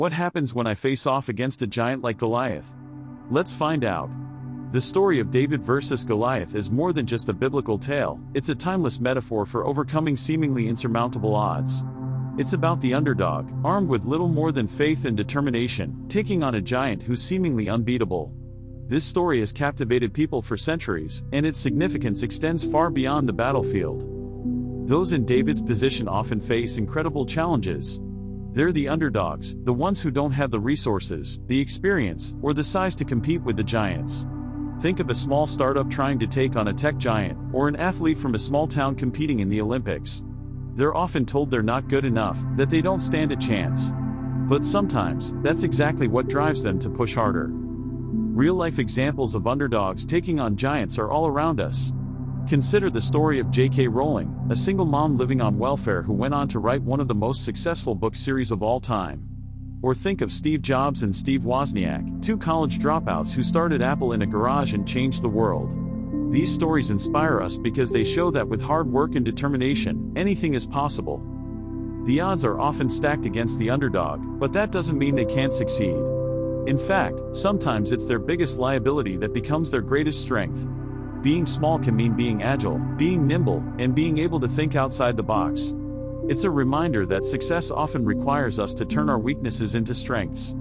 What happens when I face off against a giant like Goliath? Let's find out. The story of David versus Goliath is more than just a biblical tale, it's a timeless metaphor for overcoming seemingly insurmountable odds. It's about the underdog, armed with little more than faith and determination, taking on a giant who's seemingly unbeatable. This story has captivated people for centuries, and its significance extends far beyond the battlefield. Those in David's position often face incredible challenges. They're the underdogs, the ones who don't have the resources, the experience, or the size to compete with the giants. Think of a small startup trying to take on a tech giant, or an athlete from a small town competing in the Olympics. They're often told they're not good enough, that they don't stand a chance. But sometimes, that's exactly what drives them to push harder. Real-life examples of underdogs taking on giants are all around us. Consider the story of J.K. Rowling, a single mom living on welfare who went on to write one of the most successful book series of all time. Or think of Steve Jobs and Steve Wozniak, two college dropouts who started Apple in a garage and changed the world. These stories inspire us because they show that with hard work and determination, anything is possible. The odds are often stacked against the underdog, but that doesn't mean they can't succeed. In fact, sometimes it's their biggest liability that becomes their greatest strength. Being small can mean being agile, being nimble, and being able to think outside the box. It's a reminder that success often requires us to turn our weaknesses into strengths.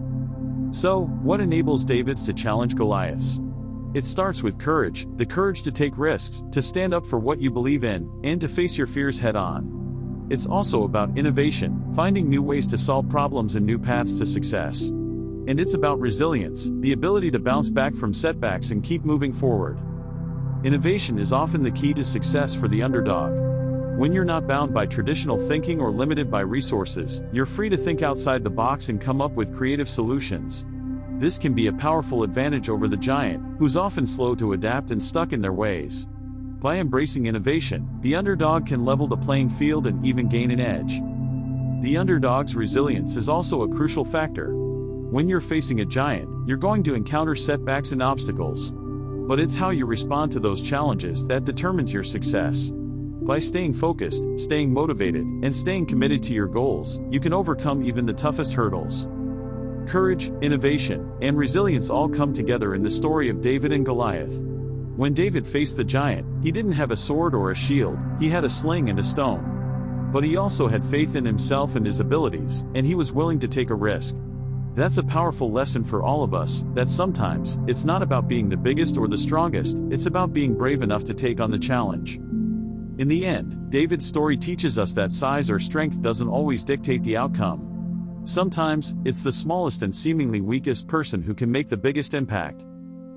So, what enables Davids to challenge Goliaths? It starts with courage, the courage to take risks, to stand up for what you believe in, and to face your fears head-on. It's also about innovation, finding new ways to solve problems and new paths to success. And it's about resilience, the ability to bounce back from setbacks and keep moving forward. Innovation is often the key to success for the underdog. When you're not bound by traditional thinking or limited by resources, you're free to think outside the box and come up with creative solutions. This can be a powerful advantage over the giant, who's often slow to adapt and stuck in their ways. By embracing innovation, the underdog can level the playing field and even gain an edge. The underdog's resilience is also a crucial factor. When you're facing a giant, you're going to encounter setbacks and obstacles. But it's how you respond to those challenges that determines your success. By staying focused, staying motivated, and staying committed to your goals, you can overcome even the toughest hurdles. Courage, innovation, and resilience all come together in the story of David and Goliath. When David faced the giant, he didn't have a sword or a shield, he had a sling and a stone. But he also had faith in himself and his abilities, and he was willing to take a risk. That's a powerful lesson for all of us, that sometimes, it's not about being the biggest or the strongest, it's about being brave enough to take on the challenge. In the end, David's story teaches us that size or strength doesn't always dictate the outcome. Sometimes, it's the smallest and seemingly weakest person who can make the biggest impact.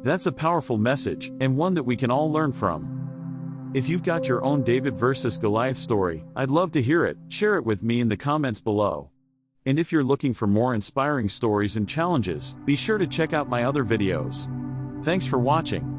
That's a powerful message, and one that we can all learn from. If you've got your own David versus Goliath story, I'd love to hear it, share it with me in the comments below. And if you're looking for more inspiring stories and challenges, be sure to check out my other videos. Thanks for watching.